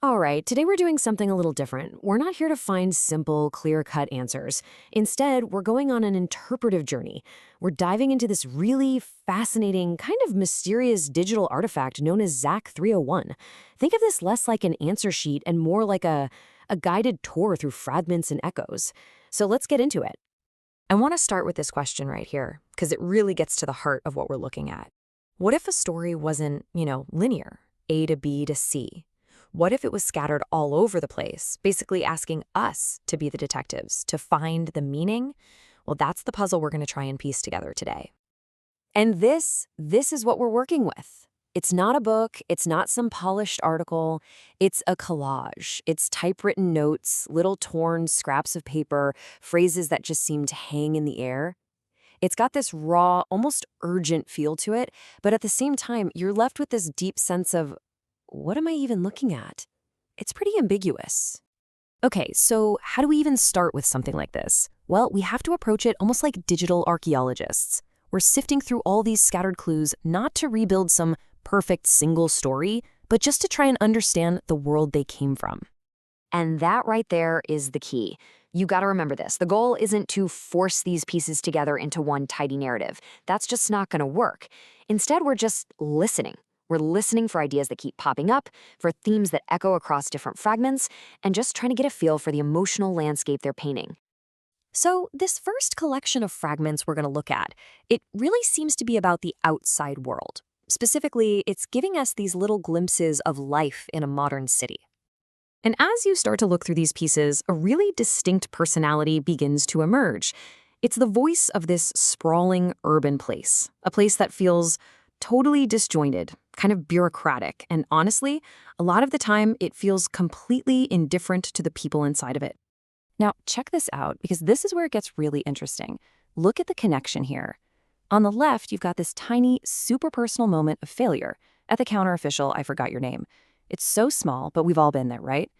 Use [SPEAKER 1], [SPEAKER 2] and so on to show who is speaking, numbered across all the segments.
[SPEAKER 1] All right, today we're doing something a little different. We're not here to find simple, clear-cut answers. Instead, we're going on an interpretive journey. We're diving into this really fascinating, kind of mysterious digital artifact known as Zach301. Think of this less like an answer sheet and more like a guided tour through fragments and echoes. So let's get into it. I want to start with this question right here, because it really gets to the heart of what we're looking at. What if a story wasn't, linear, A to B to C? What if it was scattered all over the place, basically asking us to be the detectives, to find the meaning? Well, that's the puzzle we're going to try and piece together today. And this is what we're working with. It's not a book, it's not some polished article, it's a collage. It's typewritten notes, little torn scraps of paper, phrases that just seem to hang in the air. It's got this raw, almost urgent feel to it, but at the same time, you're left with this deep sense of, what am I even looking at? It's pretty ambiguous. Okay, so how do we even start with something like this? Well, we have to approach it almost like digital archaeologists. We're sifting through all these scattered clues not to rebuild some perfect single story, but just to try and understand the world they came from. And that right there is the key. You gotta remember this. The goal isn't to force these pieces together into one tidy narrative. That's just not gonna work. Instead, we're just listening. We're listening for ideas that keep popping up, for themes that echo across different fragments, and just trying to get a feel for the emotional landscape they're painting. So this first collection of fragments we're going to look at, it really seems to be about the outside world. Specifically, it's giving us these little glimpses of life in a modern city. And as you start to look through these pieces, a really distinct personality begins to emerge. It's the voice of this sprawling urban place, a place that feels totally disjointed, kind of bureaucratic, and honestly, a lot of the time it feels completely indifferent to the people inside of it. Now, check this out, because this is where it gets really interesting. Look at the connection here. On the left, you've got this tiny, super personal moment of failure. At the counter official, I forgot your name. It's so small, but we've all been there, right?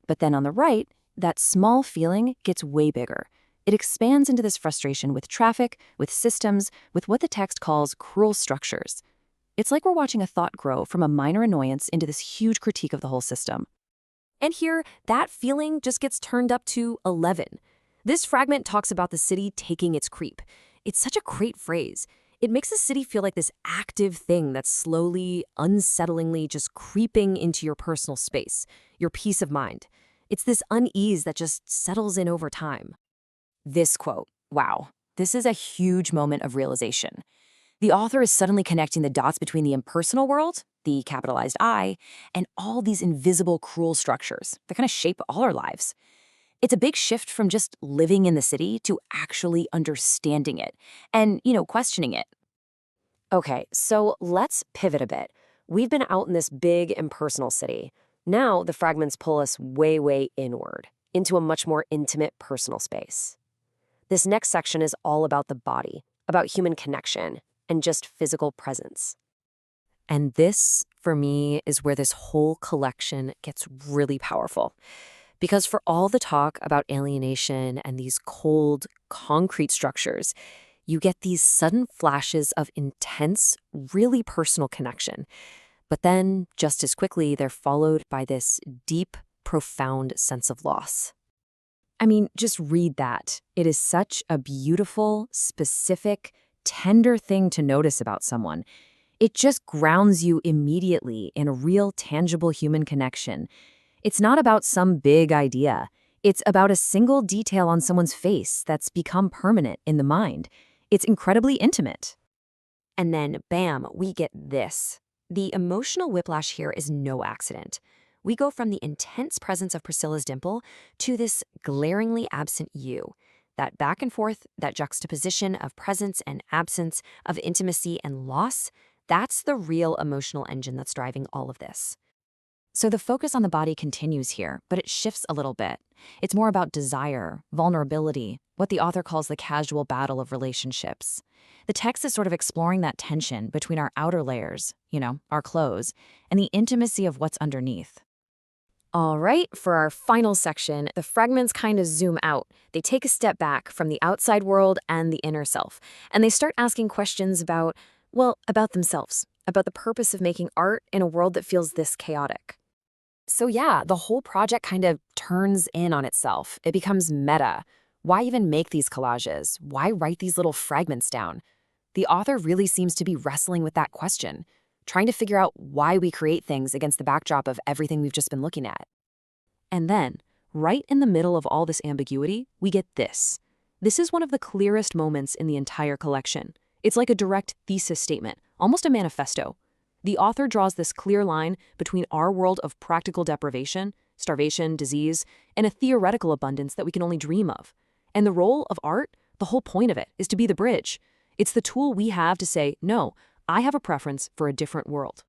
[SPEAKER 1] But then on the right, that small feeling gets way bigger. It expands into this frustration with traffic, with systems, with what the text calls cruel structures. It's like we're watching a thought grow from a minor annoyance into this huge critique of the whole system. And here, that feeling just gets turned up to 11. This fragment talks about the city taking its creep. It's such a great phrase. It makes the city feel like this active thing that's slowly, unsettlingly just creeping into your personal space, your peace of mind. It's this unease that just settles in over time. This quote, wow, this is a huge moment of realization. The author is suddenly connecting the dots between the impersonal world, the capitalized I, and all these invisible, cruel structures that kind of shape all our lives. It's a big shift from just living in the city to actually understanding it and, questioning it. Okay, so let's pivot a bit. We've been out in this big, impersonal city. Now the fragments pull us way, way inward, into a much more intimate, personal space. This next section is all about the body, about human connection, and just physical presence. And this, for me, is where this whole collection gets really powerful. Because for all the talk about alienation and these cold, concrete structures, you get these sudden flashes of intense, really personal connection. But then, just as quickly, they're followed by this deep, profound sense of loss. I mean, just read that. It is such a beautiful, specific, tender thing to notice about someone. It just grounds you immediately in a real, tangible human connection. It's not about some big idea. It's about a single detail on someone's face that's become permanent in the mind. It's incredibly intimate. And then, bam, we get this. The emotional whiplash here is no accident. We go from the intense presence of Priscilla's dimple to this glaringly absent you. That back and forth, that juxtaposition of presence and absence, of intimacy and loss, that's the real emotional engine that's driving all of this. So the focus on the body continues here, but it shifts a little bit. It's more about desire, vulnerability, what the author calls the casual battle of relationships. The text is sort of exploring that tension between our outer layers, our clothes, and the intimacy of what's underneath. All right, for our final section, the fragments kind of zoom out. They take a step back from the outside world and the inner self, and they start asking questions about themselves, about the purpose of making art in a world that feels this chaotic.
[SPEAKER 2] So yeah, the whole project kind of turns in on itself. It becomes meta. Why even make these collages? Why write these little fragments down? The author really seems to be wrestling with that question, trying to figure out why we create things against the backdrop of everything we've just been looking at. And then, right in the middle of all this ambiguity, we get this. This is one of the clearest moments in the entire collection. It's like a direct thesis statement, almost a manifesto. The author draws this clear line between our world of practical deprivation, starvation, disease, and a theoretical abundance that we can only dream of. And the role of art, the whole point of it, is to be the bridge. It's the tool we have to say, no, I have a preference for a different world.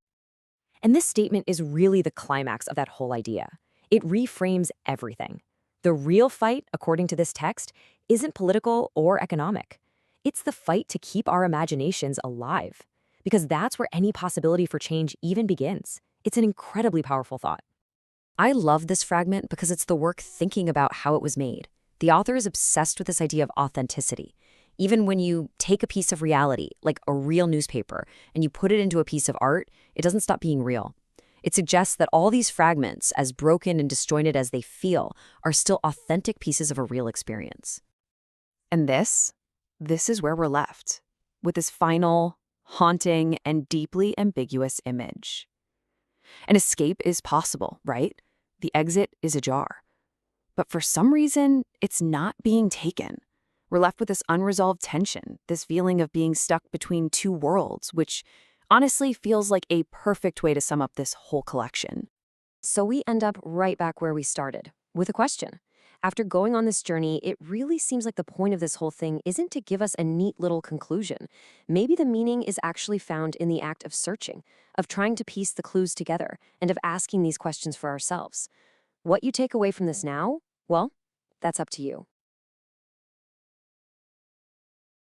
[SPEAKER 1] And this statement is really the climax of that whole idea. It reframes everything. The real fight, according to this text, isn't political or economic. It's the fight to keep our imaginations alive, because that's where any possibility for change even begins. It's an incredibly powerful thought. I love this fragment because it's the work thinking about how it was made. The author is obsessed with this idea of authenticity. Even when you take a piece of reality, like a real newspaper, and you put it into a piece of art, it doesn't stop being real. It suggests that all these fragments, as broken and disjointed as they feel, are still authentic pieces of a real experience.
[SPEAKER 2] And this is where we're left, with this final, haunting, and deeply ambiguous image. An escape is possible, right? The exit is ajar. But for some reason, it's not being taken. We're left with this unresolved tension, this feeling of being stuck between two worlds, which honestly feels like a perfect way to sum up this whole collection.
[SPEAKER 1] So we end up right back where we started, with a question. After going on this journey, it really seems like the point of this whole thing isn't to give us a neat little conclusion. Maybe the meaning is actually found in the act of searching, of trying to piece the clues together, and of asking these questions for ourselves. What you take away from this now? Well, that's up to you.